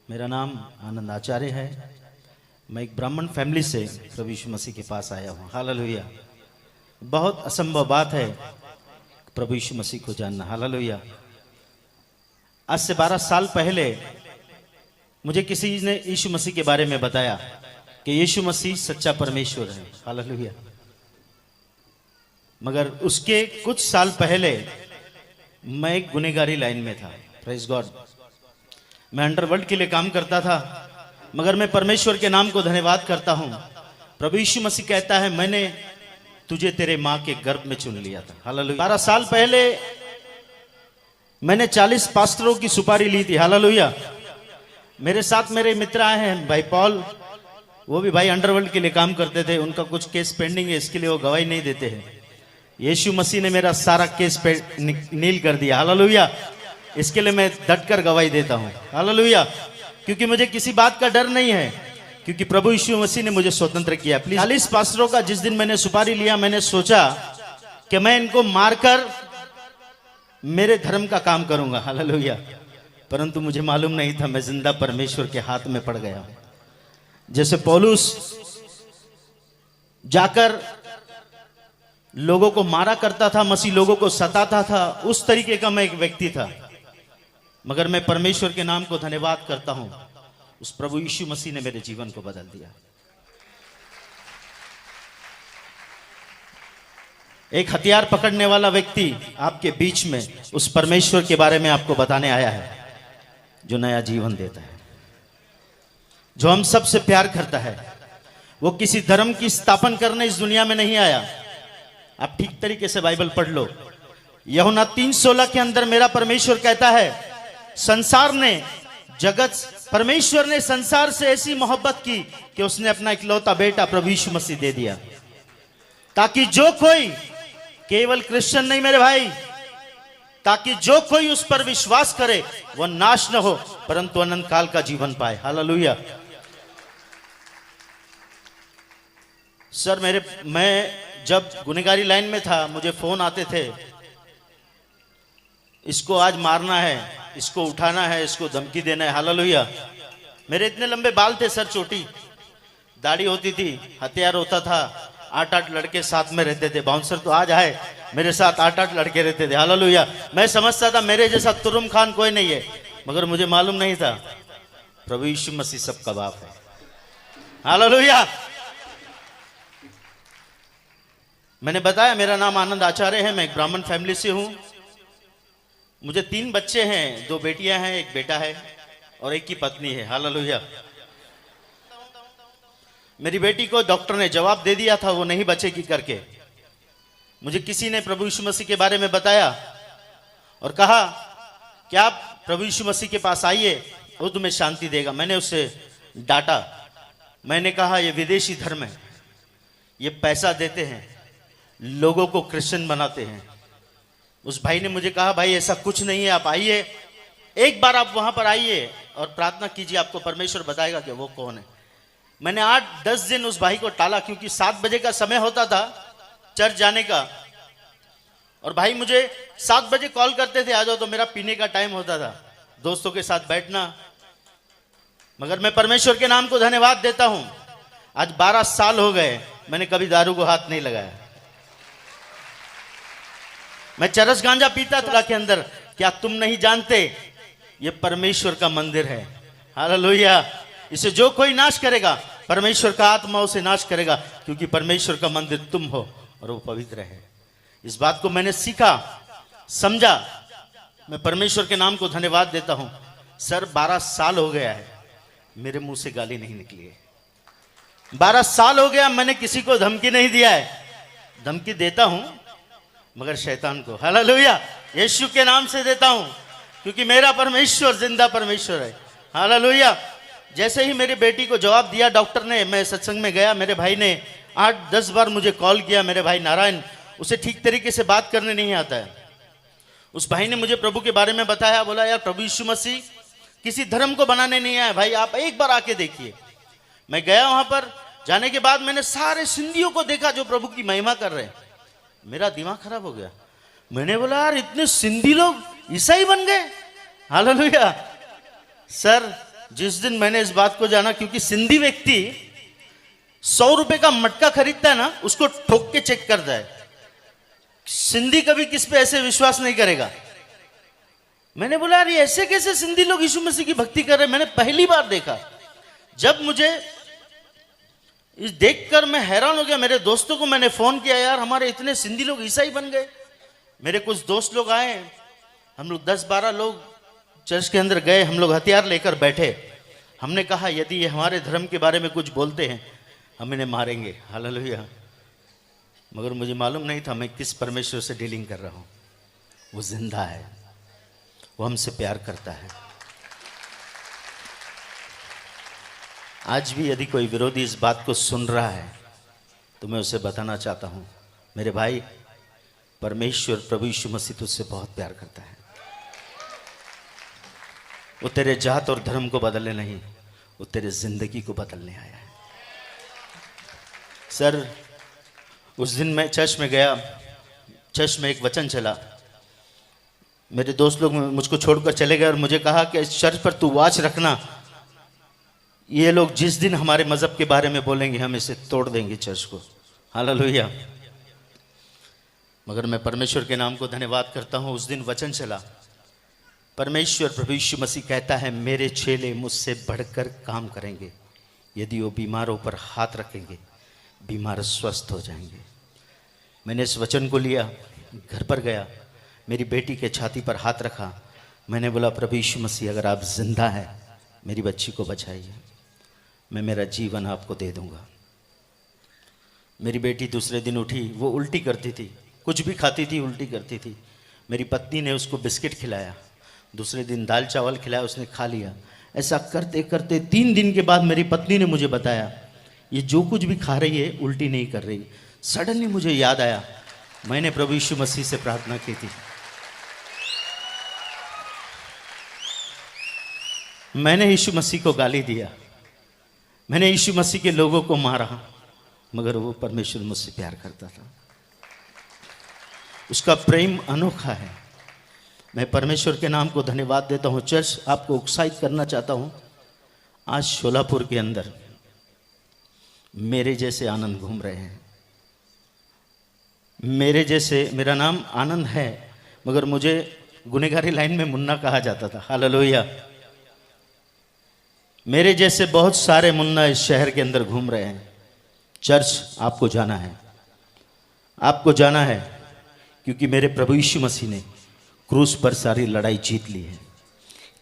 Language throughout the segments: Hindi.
मेरा नाम आनंद आचार्य है। मैं एक ब्राह्मण फैमिली से प्रभु यीशु मसीह के पास आया हूँ। हालेलुया। बहुत असंभव बात है प्रभु यीशु मसीह को जानना। हालेलुया। आज से 12 साल पहले मुझे किसी ने यीशु मसीह के बारे में बताया कि यीशु मसीह सच्चा परमेश्वर है। हालेलुया। मगर उसके कुछ साल पहले मैं एक गुनहगारी लाइन में था। Praise God. मैं अंडरवर्ल्ड के लिए काम करता था, मगर मैं परमेश्वर के नाम को धन्यवाद करता हूं। प्रभु यीशु मसीह कहता है, मैंने तुझे तेरे मां के गर्भ में चुन लिया था। हालेलुया। 12 साल पहले मैंने 40 पास्टरों की सुपारी ली थी। हालेलुया। मेरे साथ मेरे मित्र आए हैं, भाई पॉल, वो भी भाई अंडरवर्ल्ड के लिए काम करते थे। उनका कुछ केस पेंडिंग है, इसके लिए वो गवाही नहीं देते हैं। यीशु मसीह ने मेरा सारा केस नील कर दिया। हालेलुया। इसके लिए मैं डटकर गवाही देता हूं। हालेलुया। क्योंकि मुझे किसी बात का डर नहीं है, क्योंकि प्रभु यीशु मसीह ने मुझे स्वतंत्र किया। प्लीज 40 पास्टरों का जिस दिन मैंने सुपारी लिया, मैंने सोचा कि मैं इनको मारकर मेरे धर्म का काम करूंगा। हालेलुया। परंतु मुझे मालूम नहीं था मैं जिंदा परमेश्वर के हाथ में पड़ गया हूं। जैसे पौलुस जाकर लोगों को मारा करता था, मसीह लोगों को सताता था, उस तरीके का मैं एक व्यक्ति था। मगर मैं परमेश्वर के नाम को धन्यवाद करता हूं, उस प्रभु यीशु मसीह ने मेरे जीवन को बदल दिया। एक हथियार पकड़ने वाला व्यक्ति आपके बीच में उस परमेश्वर के बारे में आपको बताने आया है, जो नया जीवन देता है, जो हम सबसे प्यार करता है। वो किसी धर्म की स्थापना करने इस दुनिया में नहीं आया। आप ठीक तरीके से बाइबल पढ़ लो। यूहन्ना 3:16 के अंदर मेरा परमेश्वर कहता है, परमेश्वर ने संसार से ऐसी मोहब्बत की कि उसने अपना इकलौता बेटा प्रभु यीशु मसीह दे दिया, ताकि जो कोई, केवल क्रिश्चियन नहीं मेरे भाई, ताकि जो कोई उस पर विश्वास करे वह नाश न हो परंतु अनंत काल का जीवन पाए। हालेलुया। सर मैं जब गुनहगारी लाइन में था, मुझे फोन आते थे, इसको आज मारना है, इसको उठाना है, इसको धमकी देना है। हालेलुया। मेरे इतने लंबे बाल थे सर, छोटी दाढ़ी होती थी, हथियार होता था, 8-8 लड़के साथ में रहते थे। बाउंसर तो आज आए, मेरे साथ 8-8 लड़के रहते थे। हालेलुया। मैं समझता था मेरे जैसा तुरुम खान कोई नहीं है, मगर मुझे मालूम नहीं था प्रभु यीशु मसीह सबका बाप है। हालेलुया। मैंने बताया मेरा नाम आनंद आचार्य है। मैं एक ब्राह्मण फैमिली से हूं। मुझे 3 बच्चे हैं, 2 बेटियां हैं, 1 बेटा है और 1 की पत्नी है। हालेलुया। मेरी बेटी को डॉक्टर ने जवाब दे दिया था, वो नहीं बचेगी करके। मुझे किसी ने प्रभु यीशु मसीह के बारे में बताया और कहा कि आप प्रभु यीशु मसीह के पास आइए, वो तुम्हें शांति देगा। मैंने उससे डांटा। मैंने कहा ये विदेशी धर्म है, ये पैसा देते हैं, लोगों को क्रिश्चियन बनाते हैं। उस भाई ने मुझे कहा, भाई ऐसा कुछ नहीं है, आप आइए, एक बार आप वहां पर आइए और प्रार्थना कीजिए, आपको परमेश्वर बताएगा कि वो कौन है। मैंने 8-10 दिन उस भाई को टाला, क्योंकि 7 बजे का समय होता था चर्च जाने का, और भाई मुझे 7 बजे कॉल करते थे, आ जाओ, तो मेरा पीने का टाइम होता था, दोस्तों के साथ बैठना। मगर मैं परमेश्वर के नाम को धन्यवाद देता हूं, आज 12 साल हो गए, मैंने कभी दारू को हाथ नहीं लगाया। मैं चरस गांजा पीता था के अंदर। क्या तुम नहीं जानते ये परमेश्वर का मंदिर है? हालेलुया। इसे जो कोई नाश करेगा, परमेश्वर का आत्मा उसे नाश करेगा, क्योंकि परमेश्वर का मंदिर तुम हो और वो पवित्र है। इस बात को मैंने सीखा, समझा। मैं परमेश्वर के नाम को धन्यवाद देता हूं। सर 12 साल हो गया है, मेरे मुंह से गाली नहीं निकली है। 12 साल हो गया, मैंने किसी को धमकी नहीं दिया है। धमकी देता हूं मगर शैतान को। हालेलुया। यीशु के नाम से देता हूं, क्योंकि मेरा परमेश्वर जिंदा परमेश्वर है। हालेलुया। जैसे ही मेरी बेटी को जवाब दिया डॉक्टर ने, मैं सत्संग में गया, मेरे भाई ने 8-10 बार मुझे कॉल किया। मेरे भाई नारायण, उसे ठीक तरीके से बात करने नहीं आता है। उस भाई ने मुझे प्रभु के बारे में बताया, बोला यार प्रभु यीशु मसीह किसी धर्म को बनाने नहीं आया भाई, आप एक बार आके देखिए। मैं गया वहां पर, जाने के बाद मैंने सारे सिंधियों को देखा जो प्रभु की महिमा कर रहे हैं। मेरा दिमाग खराब हो गया। मैंने बोला यार इतने सिंधी लोग ईसाई बन गए। हालेलुया। सर जिस दिन मैंने इस बात को जाना, क्योंकि सिंधी व्यक्ति 100 रुपए का मटका खरीदता है ना, उसको ठोक के चेक करता है। सिंधी कभी किस पे ऐसे विश्वास नहीं करेगा। मैंने बोला यार ये ऐसे कैसे सिंधी लोग यीशु मसीह की भक्ति कर रहे हैं। मैंने पहली बार देखा। जब मुझे इस देखकर मैं हैरान हो गया। मेरे दोस्तों को मैंने फोन किया, यार हमारे इतने सिंधी लोग ईसाई बन गए। मेरे कुछ दोस्त लोग आए, हम लोग 10-12 लोग चर्च के अंदर गए। हम लोग हथियार लेकर बैठे। हमने कहा यदि ये हमारे धर्म के बारे में कुछ बोलते हैं हम इन्हें मारेंगे। हालेलुया। मगर मुझे मालूम नहीं था मैं किस परमेश्वर से डीलिंग कर रहा हूं। वो जिंदा है, वो हमसे प्यार करता है। आज भी यदि कोई विरोधी इस बात को सुन रहा है तो मैं उसे बताना चाहता हूं, मेरे भाई, परमेश्वर प्रभु यीशु मसीह तुझसे बहुत प्यार करता है। वो तेरे जात और धर्म को बदलने नहीं, वो तेरे जिंदगी को बदलने आया है। सर उस दिन मैं चर्च में गया, चर्च में एक वचन चला। मेरे दोस्त लोग मुझको छोड़कर चले गए और मुझे कहा कि इस चर्च पर तू वॉच रखना, ये लोग जिस दिन हमारे मजहब के बारे में बोलेंगे हम इसे तोड़ देंगे चर्च को। हालेलुया। मगर मैं परमेश्वर के नाम को धन्यवाद करता हूं। उस दिन वचन चला, परमेश्वर प्रभु यीशु मसीह कहता है मेरे चेले मुझसे बढ़कर काम करेंगे। यदि वो बीमारों पर हाथ रखेंगे बीमार स्वस्थ हो जाएंगे। मैंने इस वचन को लिया, घर पर गया, मेरी बेटी के छाती पर हाथ रखा। मैंने बोला प्रभु यीशु मसीह अगर आप जिंदा हैं मेरी बच्ची को बचाइए, मैं मेरा जीवन आपको दे दूंगा। मेरी बेटी दूसरे दिन उठी, वो उल्टी करती थी, कुछ भी खाती थी उल्टी करती थी। मेरी पत्नी ने उसको बिस्किट खिलाया, दूसरे दिन दाल चावल खिलाया, उसने खा लिया। ऐसा करते करते 3 दिन के बाद मेरी पत्नी ने मुझे बताया ये जो कुछ भी खा रही है उल्टी नहीं कर रही। सडनली मुझे याद आया मैंने प्रभु यीशु मसीह से प्रार्थना की थी, मैंने यीशु मसीह को गाली दिया, मैंने यीशु मसीह के लोगों को मारा, मगर वो परमेश्वर मुझसे प्यार करता था। उसका प्रेम अनोखा है। मैं परमेश्वर के नाम को धन्यवाद देता हूँ। चर्च आपको उत्साहित करना चाहता हूँ, आज शोलापुर के अंदर मेरे जैसे आनंद घूम रहे हैं। मेरे जैसे, मेरा नाम आनंद है मगर मुझे गुनहगारी लाइन में मुन्ना कहा जाता था। हालेलुया। मेरे जैसे बहुत सारे मुन्ना इस शहर के अंदर घूम रहे हैं। चर्च आपको जाना है, आपको जाना है, क्योंकि मेरे प्रभु यीशु मसीह ने क्रूस पर सारी लड़ाई जीत ली है।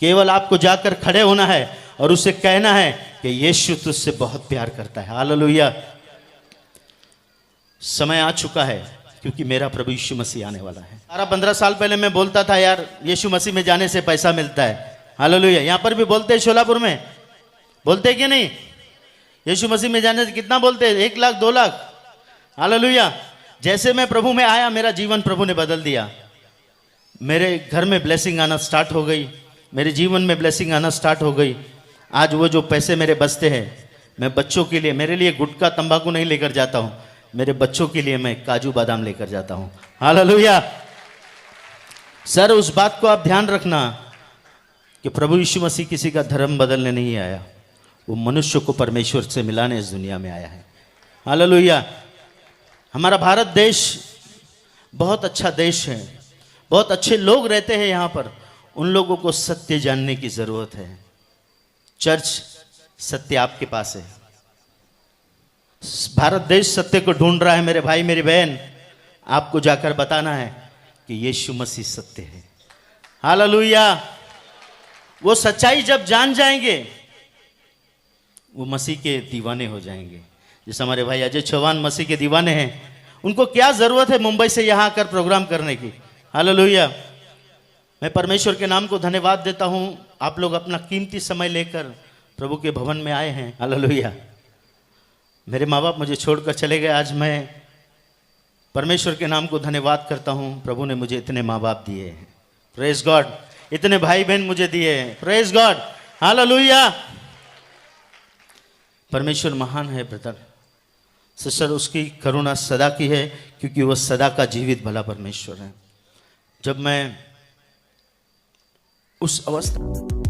केवल आपको जाकर खड़े होना है और उसे कहना है कि यीशु तुझसे बहुत प्यार करता है। हालेलुया। समय आ चुका है क्योंकि मेरा प्रभु यीशु मसीह आने वाला है। 15 साल पहले मैं बोलता था यार यीशु मसीह में जाने से पैसा मिलता है। हालेलुया। यहां पर भी बोलते हैं, शोलापुर में बोलते हैं कि नहीं? यीशु मसीह में जाने से कितना बोलते हैं? 1 लाख 2 लाख। हालेलुया। जैसे मैं प्रभु में आया मेरा जीवन प्रभु ने बदल दिया। मेरे घर में ब्लेसिंग आना स्टार्ट हो गई, मेरे जीवन में ब्लेसिंग आना स्टार्ट हो गई। आज वो जो पैसे मेरे बचते हैं मैं बच्चों के लिए, मेरे लिए गुटखा तंबाकू नहीं लेकर जाता हूँ, मेरे बच्चों के लिए मैं काजू बादाम लेकर जाता हूँ। हालेलुया। सर उस बात को आप ध्यान रखना कि प्रभु यीशु मसीह किसी का धर्म बदलने नहीं आया, वो मनुष्य को परमेश्वर से मिलाने इस दुनिया में आया है। हालेलुया। हमारा भारत देश बहुत अच्छा देश है, बहुत अच्छे लोग रहते हैं यहाँ पर। उन लोगों को सत्य जानने की जरूरत है। चर्च सत्य आपके पास है। भारत देश सत्य को ढूंढ रहा है। मेरे भाई मेरी बहन, आपको जाकर बताना है कि यीशु मसीह सत्य है। हालेलुया। वो सच्चाई जब जान जाएंगे वो मसीह के दीवाने हो जाएंगे। जैसे हमारे भाई अजय चौहान मसीह के दीवाने हैं। उनको क्या जरूरत है मुंबई से यहाँ आकर प्रोग्राम करने की? हालेलुया। मैं परमेश्वर के नाम को धन्यवाद देता हूँ। आप लोग अपना कीमती समय लेकर प्रभु के भवन में आए हैं। हालेलुया। मेरे माँ बाप मुझे छोड़कर चले गए, आज मैं परमेश्वर के नाम को धन्यवाद करता हूँ। प्रभु ने मुझे इतने माँ बाप दिए हैं, प्रेज गॉड। इतने भाई बहन मुझे दिए हैं, प्रेज गॉड। हालेलुया। परमेश्वर महान है ब्रदर सिस्टर, उसकी करुणा सदा की है क्योंकि वह सदा का जीवित भला परमेश्वर है। जब मैं उस अवस्था